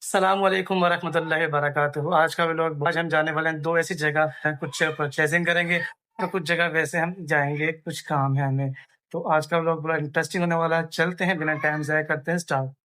अस्सलाम वालेकुम वरहमतुल्लाहि वबरकातुहू। आज का व्लॉग आज हम जाने वाले हैं 2 ऐसी जगह हैं, कुछ परचेज़िंग करेंगे और कुछ जगह वैसे हम जाएँगे, कुछ काम है हमें। तो आज का व्लॉग बड़ा इंटरेस्टिंग होने वाला है। चलते हैं बिना टाइम ज़ाया करते हैं स्टार्ट।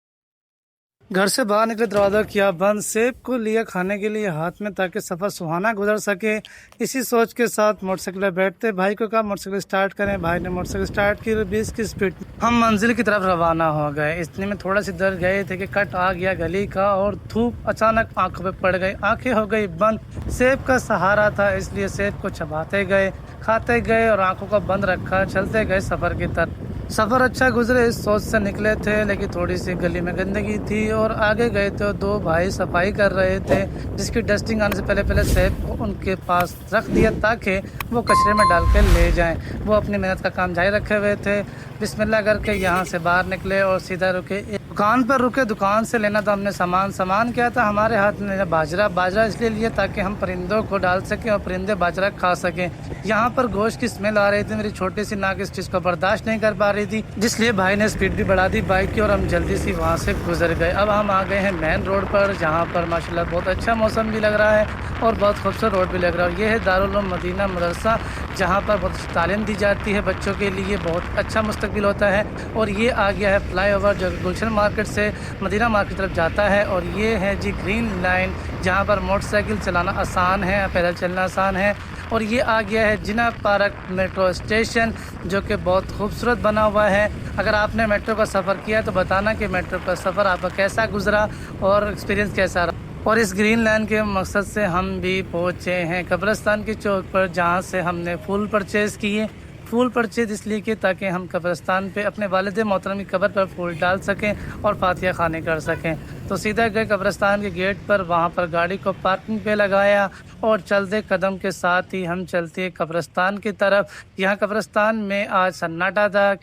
घर से बाहर निकले, दरवाज़ा किया बंद, सेब को लिया खाने के लिए हाथ में ताकि सफ़र सुहाना गुजर सके। इसी सोच के साथ मोटरसाइकिल पर बैठते भाई को कहा मोटरसाइकिल स्टार्ट करें। भाई ने मोटरसाइकिल स्टार्ट की, 20 की स्पीड हम मंजिल की तरफ रवाना हो गए। इतने में थोड़ा सी डर गए थे कि कट आ गया गली का और धूप अचानक आंखों पे पड़ गई, आंखें हो गई बंद। सेब का सहारा था इसलिए सेब को चबाते गए, खाते गए और आंखों को बंद रखा चलते गए सफ़र की तरफ। सफ़र अच्छा गुजरे इस सोच से निकले थे, लेकिन थोड़ी सी गली में गंदगी थी और आगे गए तो 2 भाई सफाई कर रहे थे, जिसकी डस्टिंग आने से पहले पहले सेब को उनके पास रख दिया ताकि वो कचरे में डाल के ले जाएं। वो अपनी मेहनत का काम जारी रखे हुए थे। बिस्मिल्लाह करके यहाँ से बाहर निकले और सीधा रुके, दुकान पर रुके। दुकान से लेना था हमने सामान क्या था हमारे हाथ में, बाजरा इसलिए लिया ताकि हम परिंदों को डाल सकें और परिंदे बाजरा खा सकें। यहाँ पर गोश्त की स्मेल आ रही थी, मेरी छोटी सी नाक इस चीज़ को बर्दाश्त नहीं कर पा रही थी, जिसलिए भाई ने स्पीड भी बढ़ा दी बाइक की और हम जल्दी से वहाँ से गुजर गए। अब हम आ गए हैं मेन रोड पर, जहाँ पर माशाल्लाह बहुत अच्छा मौसम भी लग रहा है और बहुत खूबसूरत रोड भी लग रहा है। ये है दारुल उलूम मदीना मदरसा, जहाँ पर बहुत अच्छी तालीम दी जाती है बच्चों के लिए, बहुत अच्छा मुस्तकबिल होता है। और ये आ गया है फ्लाईओवर जो गुलशन मार्केट से मदीना मार्केट की तरफ जाता है। और ये है जी ग्रीन लाइन, जहाँ पर मोटरसाइकिल चलाना आसान है, पैदल चलना आसान है। और ये आ गया है जिना पार्क मेट्रो स्टेशन, जो कि बहुत खूबसूरत बना हुआ है। अगर आपने मेट्रो का सफ़र किया तो बताना कि मेट्रो का सफ़र आपका कैसा गुजरा और एक्सपीरियंस कैसा रहा। और इस ग्रीन लाइन के मकसद से हम भी पहुँचे हैं कब्रिस्तान की चौक पर, जहाँ से हमने फूल परचेज़ किए। फूल परचेज इसलिए कि ताकि हम कब्रिस्तान पे अपने वालिद मोहतरम की कब्र पर फूल डाल सकें और फातिहा खाने कर सकें। तो सीधा गए कब्रिस्तान के गेट पर, वहाँ पर गाड़ी को पार्किंग पे लगाया और चलते कदम के साथ ही हम चलते कब्रिस्तान की तरफ। यहाँ कब्रिस्तान में आज सन्नाटा था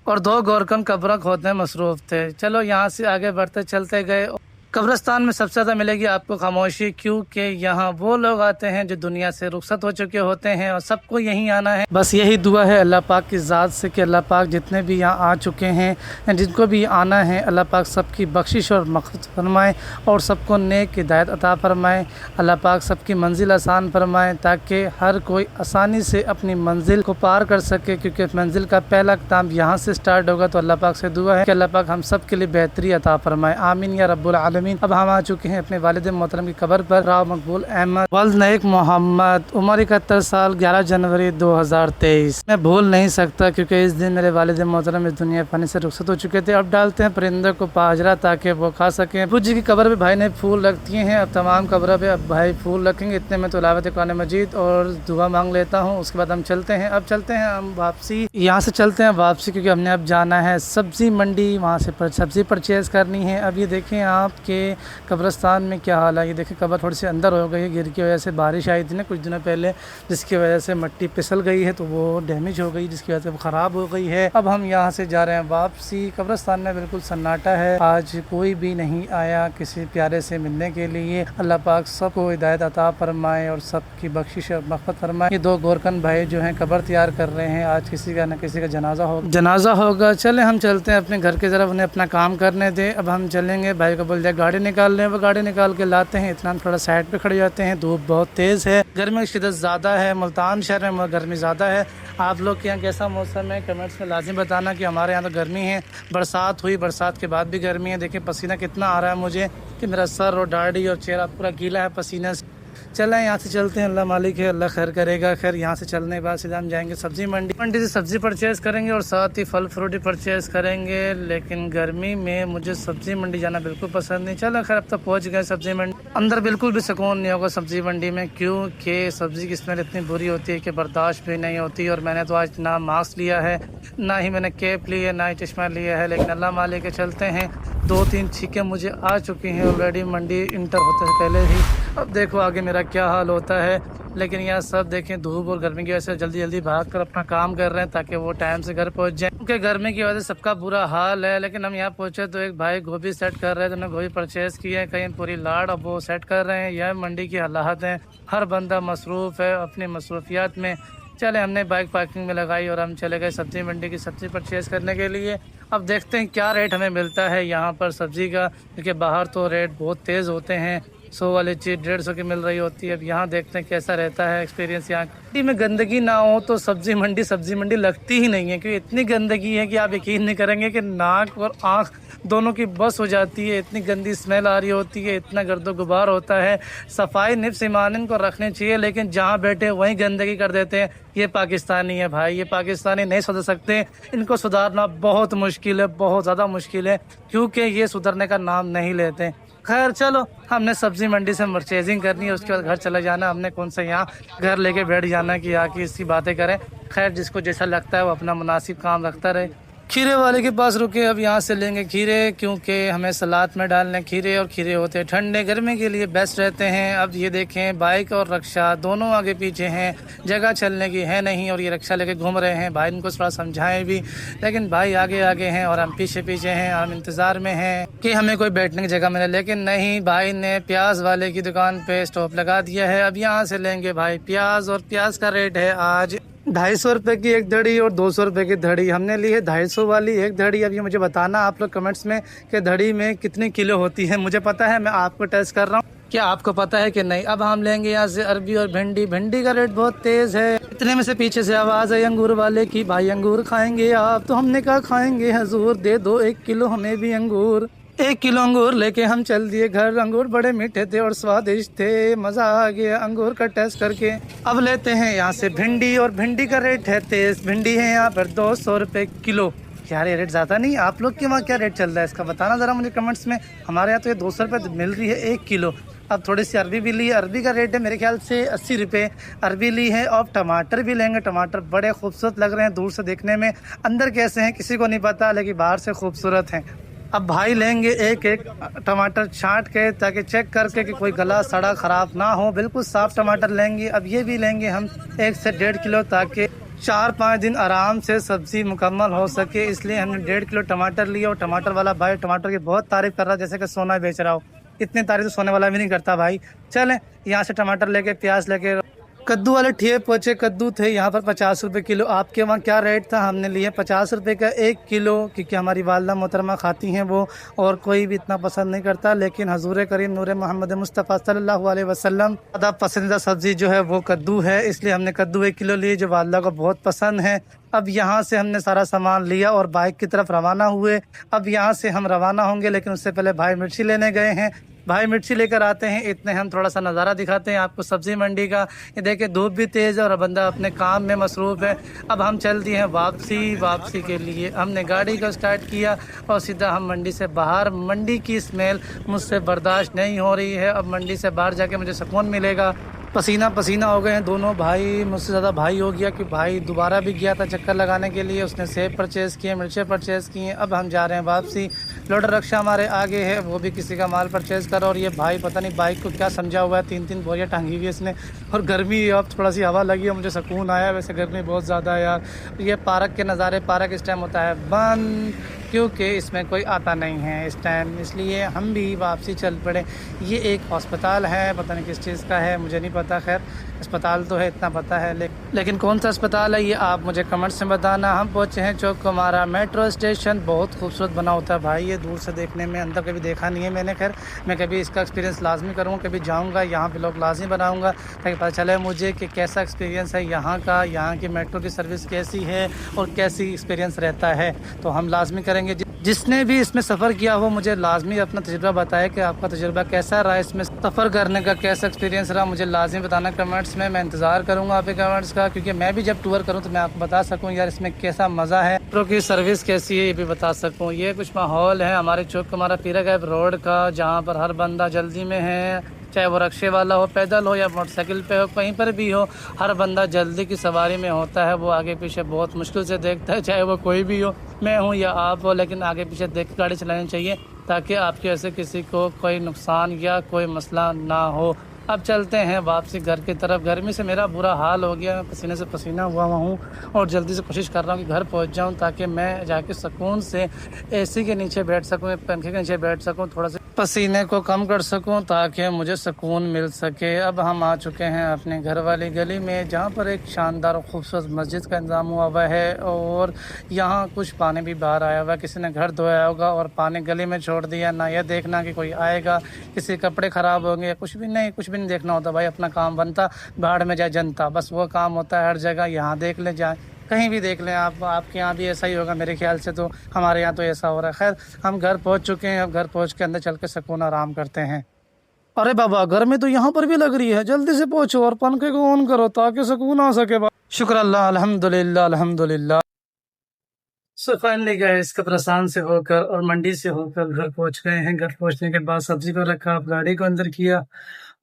और 2 गोरकन कब्र खोदने में मसरूफ़ थे। चलो यहाँ से आगे बढ़ते चलते गए। कब्रिस्तान में सबसे ज़्यादा मिलेगी आपको खामोशी, क्योंकि यहाँ वो लोग आते हैं जो दुनिया से रुखसत हो चुके होते हैं और सबको यहीं आना है। बस यही दुआ है अल्लाह पाक की ज़ात से कि अल्लाह पाक जितने भी यहाँ आ चुके हैं, जिनको भी आना है, अल्लाह पाक सबकी बख्शिश और मग़फ़िरत फरमाए और सबको नेक हिदायत अता फरमाए। अल्लाह पाक सबकी मंजिल आसान फरमाए ताकि हर कोई आसानी से अपनी मंजिल को पार कर सके, क्योंकि मंजिल का पहला कदम यहाँ से स्टार्ट होगा। तो अल्लाह पाक से दुआ है कि अल्लाह पाक हम सब के लिए बेहतरी अता फरमाए, आमीन या रब्बुल आलमीन। अब हम आ चुके हैं अपने वालिद मोहतरम की कब्र पर। राव मकबूल अहमद वल्द नईक मोहम्मद, उम्र 71 साल, 11 जनवरी 2023। मैं भूल नहीं सकता क्योंकि इस दिन मेरे वालिद मोहतरम इस दुनिया फनी से रुखसत हो चुके थे। अब डालते हैं परिंदों को बाजरा ताकि वो खा सकें। अबू जी की कब्र पे भाई ने फूल रख दिए हैं, अब तमाम कब्र पे अब भाई फूल रखेंगे। इतने में तो तिलावत कुरान मजीद और दुआ मांग लेता हूँ, उसके बाद हम चलते हैं। अब चलते हैं हम वापसी, यहाँ से चलते हैं वापसी, क्योंकि हमने अब जाना है सब्ज़ी मंडी, वहाँ से सब्ज़ी परचेज़ करनी है। अब ये देखें आपके कब्रिस्तान में क्या हाल है। ये देखिए कब्र थोड़ी सी अंदर हो गई है, गिर की वजह से, बारिश आई थी ना कुछ दिनों पहले, जिसकी वजह से मिट्टी फिसल गई है तो वो डैमेज हो गई, जिसकी वजह से वो ख़राब हो गई है। अब हम यहाँ से जा रहे हैं वापसी। कब्रिस्तान में बिल्कुल सन्नाटा है, आज कोई भी नहीं आया किसी प्यारे से मिलने के लिए। अल्लाह पाक सबको हिदायत अता फरमाए और सबकी बख्शिश और मग़फ़िरत फरमाए। ये 2 गोरकन भाई जो हैं कब्र तैयार कर रहे हैं, आज किसी का न किसी का जनाजा होगा। चले हम चलते हैं अपने घर की तरफ, उन्हें अपना काम करने दे। अब हम चलेंगे, भाई को बोल दिया गाड़ी निकाल लें, वो गाड़ी निकाल के लाते हैं। इतना हम थोड़ा साइड पे खड़े जाते हैं, धूप बहुत तेज़ है, गर्मी की शिद्दत ज़्यादा है, मुल्तान शहर में गर्मी ज़्यादा है। आप लोग के यहाँ कैसा मौसम है कमेंट्स में लाजिम बताना कि हमारे यहाँ तो गर्मी है। बरसात हुई, बरसात के बाद भी गर्मी है। देखिए पसीना कितना आ रहा है मुझे कि मेरा सर और दाढ़ी और चेहरा पूरा गीला है पसीने से। चलें यहाँ से चलते हैं, अल्लाह मालिक है, अल्लाह खैर करेगा। खैर यहाँ से चलने के बाद सीधा हम जाएंगे सब्ज़ी मंडी। मंडी से सब्ज़ी परचेज़ करेंगे और साथ ही फल फ्रूट भी परचेज़ करेंगे, लेकिन गर्मी में मुझे सब्ज़ी मंडी जाना बिल्कुल पसंद नहीं। चलो खैर अब तक पहुँच गए सब्ज़ी मंडी। अंदर बिल्कुल भी सुकून नहीं होगा सब्ज़ी मंडी में, क्योंकि सब्ज़ी की स्मेल इतनी बुरी होती है कि बर्दाश्त भी नहीं होती। और मैंने तो आज ना मास्क लिया है, ना ही मैंने कैप ली है, ना ही चश्मा लिया है, लेकिन अल्लाह मालिक के चलते हैं। 2-3 छींकें मुझे आ चुकी हैं ऑलरेडी मंडी इंटर होते से पहले ही। अब देखो आगे मेरा क्या हाल होता है। लेकिन यहाँ सब देखें धूप और गर्मी की वजह से जल्दी जल्दी भाग कर अपना काम कर रहे हैं ताकि वो टाइम से घर पहुँच जाए, क्योंकि गर्मी की वजह से सबका बुरा हाल है। लेकिन हम यहाँ पहुँचे तो एक भाई गोभी सेट कर रहे हैं, तो उन्होंने गोभी परचेज़ की है, कहीं पूरी लाड़, अब वो सेट कर रहे हैं। यह मंडी की हालात हैं, हर बंदा मसरूफ़ है अपनी मसरूफियात में। चले हमने बाइक पार्किंग में लगाई और हम चले गए सब्ज़ी मंडी की सब्ज़ी परचेज़ करने के लिए। अब देखते हैं क्या रेट हमें मिलता है यहाँ पर सब्ज़ी का, क्योंकि बाहर तो रेट बहुत तेज़ होते हैं। 100 वाली चीज़ 150 की मिल रही होती है। अब यहाँ देखते हैं कैसा रहता है एक्सपीरियंस। यहाँ मंडी में गंदगी ना हो तो सब्ज़ी मंडी लगती ही नहीं है, क्योंकि इतनी गंदगी है कि आप यकीन नहीं करेंगे कि नाक और आँख दोनों की बस हो जाती है। इतनी गंदी स्मेल आ रही होती है, इतना गर्दो गुबार होता है। सफाई निफ्स ईमान को रखनी चाहिए, लेकिन जहाँ बैठे वहीं गंदगी कर देते हैं। ये पाकिस्तानी है भाई, ये पाकिस्तानी नहीं सुधर सकते। इनको सुधारना बहुत मुश्किल है, बहुत ज़्यादा मुश्किल है, क्योंकि ये सुधरने का नाम नहीं लेते। खैर चलो, हमने सब्जी मंडी से परचेजिंग करनी है, उसके बाद घर चला जाना। हमने कौन सा यहाँ घर लेके बैठ जाना कि आके इसकी बातें करें। खैर जिसको जैसा लगता है वो अपना मुनासिब काम रखता रहे। खीरे वाले के पास रुके, अब यहाँ से लेंगे खीरे, क्योंकि हमें सलाद में डालने खीरे, और खीरे होते हैं ठंडे गर्मी के लिए बेस्ट रहते हैं। अब ये देखें बाइक और रक्षा दोनों आगे पीछे हैं, जगह चलने की है नहीं, और ये रक्षा लेके घूम रहे हैं। भाई इनको थोड़ा समझाएं भी, लेकिन भाई आगे आगे हैं और हम पीछे पीछे हैं। हम इंतज़ार में हैं कि हमें कोई बैठने की जगह मिले, लेकिन नहीं, भाई ने प्याज वाले की दुकान पे स्टॉप लगा दिया है। अब यहाँ से लेंगे भाई प्याज, और प्याज का रेट है आज 250 रुपये की एक धड़ी और 200 रुपये की धड़ी। हमने ली है 250 वाली एक धड़ी। अब ये मुझे बताना आप लोग कमेंट्स में कि धड़ी में कितनी किलो होती है। मुझे पता है, मैं आपको टेस्ट कर रहा हूँ, क्या आपको पता है कि नहीं। अब हम लेंगे यहाँ से अरबी और भिंडी। भिंडी का रेट बहुत तेज़ है। इतने में से पीछे से आवाज़ है अंगूर वाले की, भाई अंगूर खाएंगे आप? तो हमने कहा खाएंगे हजूर, दे दो 1 किलो हमें भी अंगूर। 1 किलो अंगूर लेके हम चल दिए घर। अंगूर बड़े मीठे थे और स्वादिष्ट थे, मज़ा आ गया अंगूर का टेस्ट करके। अब लेते हैं यहाँ से भिंडी, और भिंडी का रेट है तेज़। भिंडी है यहाँ पर 200 रुपये किलो। यार ये रेट ज़्यादा नहीं? आप लोग के वहाँ क्या रेट चल रहा है इसका बताना ज़रा मुझे कमेंट्स में। हमारे यहाँ तो ये 200 रुपये मिल रही है 1 किलो। अब थोड़ी सी अरबी भी ली, अरबी का रेट है मेरे ख्याल से 80 रुपये अरबी ली है। और टमाटर भी लेंगे। टमाटर बड़े खूबसूरत लग रहे हैं दूर से देखने में, अंदर कैसे हैं किसी को नहीं पता, लेकिन बाहर से खूबसूरत हैं। अब भाई लेंगे एक एक टमाटर छांट के, ताकि चेक करके कि कोई गला सड़ा ख़राब ना हो, बिल्कुल साफ़ टमाटर लेंगे। अब ये भी लेंगे हम 1 से 1.5 किलो, ताकि 4-5 दिन आराम से सब्ज़ी मुकम्मल हो सके। इसलिए हमने 1.5 किलो टमाटर लिया। और टमाटर वाला भाई टमाटर की बहुत तारीफ़ कर रहा है, जैसे कि सोना बेच रहा हो। इतनी तारीफ़ तो सोने वाला भी नहीं करता भाई। चलें यहाँ से टमाटर लेके, प्याज लेके। कद्दू वाले ठिए पोचे कद्दू थे यहाँ पर 50 रुपये किलो। आपके वहाँ क्या रेट था? हमने लिए 50 रुपये का 1 किलो, क्योंकि हमारी वालदा मोहतरमा खाती हैं वो, और कोई भी इतना पसंद नहीं करता। लेकिन हजूर करीम नूर मोहम्मद मुस्तफ़ा सल्लल्लाहु अलैहि वसल्लम ज़्यादा पसंदीदा सब्ज़ी जो है वो कद्दू है, इसलिए हमने कद्दू 1 किलो लिए, जो वालदा को बहुत पसंद है। अब यहाँ से हमने सारा सामान लिया और बाइक की तरफ रवाना हुए। अब यहाँ से हम रवाना होंगे, लेकिन उससे पहले भाई मिर्ची लेने गए हैं। भाई मिर्ची लेकर आते हैं, इतने हम थोड़ा सा नज़ारा दिखाते हैं आपको सब्ज़ी मंडी का। ये देखिए धूप भी तेज़ है और बंदा अपने काम में मसरूफ़ है। अब हम चल दिए हैं वापसी के लिए। हमने गाड़ी को स्टार्ट किया और सीधा हम मंडी से बाहर। मंडी की स्मेल मुझसे बर्दाश्त नहीं हो रही है। अब मंडी से बाहर जाके मुझे सुकून मिलेगा। पसीना पसीना हो गए हैं दोनों भाई, मुझसे ज़्यादा भाई हो गया कि भाई दोबारा भी गया था चक्कर लगाने के लिए। उसने सेब परचेज़ किए, मिर्चें परचेज़ किए। अब हम जा रहे हैं वापसी। लोडर रक्षा हमारे आगे है, वो भी किसी का माल परचेज़ कर। और ये भाई पता नहीं बाइक को क्या समझा हुआ है, 3-3 बोरियाँ टांगी हुई है इसने। और गर्मी, अब थोड़ा सी हवा लगी है, मुझे सुकून आया। वैसे गर्मी बहुत ज़्यादा है यार। ये पार्क के नज़ारे, पार्क इस टाइम होता है बंद, क्योंकि इसमें कोई आता नहीं है इस टाइम, इसलिए हम भी वापसी चल पड़े। ये एक अस्पताल है, पता नहीं किस चीज़ का है, मुझे नहीं पता। खैर अस्पताल तो है इतना पता है, लेकिन कौन सा अस्पताल है ये आप मुझे कमेंट्स में बताना। हम पहुँचे हैं चौक कुमारा मेट्रो स्टेशन। बहुत खूबसूरत बना होता है भाई ये दूर से देखने में, अंदर कभी देखा नहीं है मैंने। खैर मैं कभी इसका एक्सपीरियंस लाजमी करूँगा, कभी जाऊँगा यहाँ पे लोग लाजमी बनाऊँगा, ताकि पता चले मुझे कि कैसा एक्सपीरियंस है यहाँ का, यहाँ की मेट्रो की सर्विस कैसी है और कैसी एक्सपीरियंस रहता है। तो हम लाजमी करेंगे। जिसने भी इसमें सफ़र किया हो मुझे लाजमी अपना तजुर्बा बताए कि आपका तजुर्बा कैसा रहा, इसमें सफ़र करने का कैसा एक्सपीरियंस रहा, मुझे लाजमी बताना कमेंट्स में। मैं इंतज़ार करूँगा आपके कमेंट्स का, क्योंकि मैं भी जब टूर करूँ तो मैं आपको बता सकूँ यार इसमें कैसा मज़ा है, मेट्रो की सर्विस कैसी है ये भी बता सकूँ। ये कुछ माहौल है हमारे चौक कुमारा पीरा गैप रोड का, जहाँ पर हर बंदा जल्दी में है, चाहे वो रक्शे वाला हो, पैदल हो या मोटरसाइकिल पे हो, कहीं पर भी हो, हर बंदा जल्दी की सवारी में होता है। वो आगे पीछे बहुत मुश्किल से देखता है, चाहे वो कोई भी हो, मैं हूँ या आप हो, लेकिन आगे पीछे देख के गाड़ी चलानी चाहिए, ताकि आपके ऐसे किसी को कोई नुकसान या कोई मसला ना हो। अब चलते हैं वापसी घर की तरफ। गर्मी से मेरा बुरा हाल हो गया, पसीने से पसीना हुआ हूँ और जल्दी से कोशिश कर रहा हूँ कि घर पहुँच जाऊँ, ताकि मैं जाके सुकून से एसी के नीचे बैठ सकूँ, पंखे के नीचे बैठ सकूँ, थोड़ा सा पसीने को कम कर सकूं ताकि मुझे सुकून मिल सके। अब हम आ चुके हैं अपने घर वाली गली में, जहां पर एक शानदार खूबसूरत मस्जिद का इंतज़ाम हुआ हुआ है और यहां कुछ पानी भी बाहर आया हुआ है। किसी ने घर धोया होगा और पानी गली में छोड़ दिया, ना यह देखना कि कोई आएगा, किसी कपड़े ख़राब होंगे, कुछ भी नहीं, कुछ भी नहीं देखना होता भाई। अपना काम बनता, बाहर में जाए जनता, बस वो काम होता है हर जगह। यहाँ देख ले, जाए कहीं भी देख लें आप, आपके यहाँ भी ऐसा ही होगा मेरे ख्याल से, तो हमारे यहाँ तो ऐसा हो रहा है। खैर, हम घर पहुँच चुके हैं, अब घर पहुँच के अंदर चल के सुकून आराम करते हैं। अरे बाबा, गर्मी तो यहाँ पर भी लग रही है, जल्दी से पहुँचो और पंखे को ऑन करो ताकि सुकून आ सके। शुक्र अल्लाह, अल्हम्दुलिल्लाह अल्हम्दुलिल्लाह। सो फाइनली गाइस, कब्रिस्तान से होकर और मंडी से होकर घर पहुंच गए हैं। घर पहुंचने के बाद सब्जी को रखा, अब गाड़ी को अंदर किया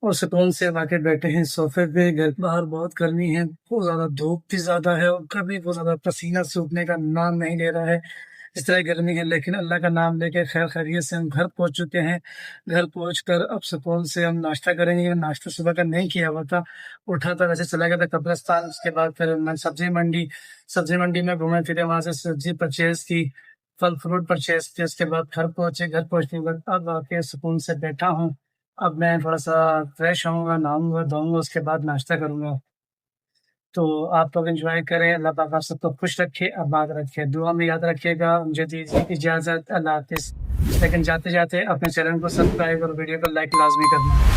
और सुकून से आके बैठे हैं सोफे पे। घर बाहर बहुत गर्मी है, बहुत ज़्यादा धूप भी ज़्यादा है और कभी बहुत ज़्यादा पसीना सूखने का नाम नहीं ले रहा है। इस तरह गर्मी है, लेकिन अल्लाह का नाम लेके खैर खैरियत से हम घर पहुंच चुके हैं। घर पहुंचकर अब सुकून से हम नाश्ता करेंगे। नाश्ता सुबह का नहीं किया हुआ था, उठा था वैसे चला गया था कब्रिस्तान। उसके बाद फिर मैं सब्जी मंडी में घूमे फिरे, वहां से सब्जी परचेज की, फल फ्रूट परचेज किए। उसके बाद घर पहुंचे। घर पहुंचने के बाद अब आके सुकून से बैठा हूँ। अब मैं थोड़ा सा फ्रेश होऊंगा, नहाऊंगा धोऊंगा, उसके बाद नाश्ता करूंगा। तो आप लोग एंजॉय करें। अल्लाह पाक आप सबको खुश रखे, आबाद रखे, दुआ में याद रखिएगा। मुझे दीजिए इजाज़त, अल्लाह हाफिज़। लेकिन जाते जाते अपने चैनल को सब्सक्राइब और वीडियो को लाइक लाजमी करना।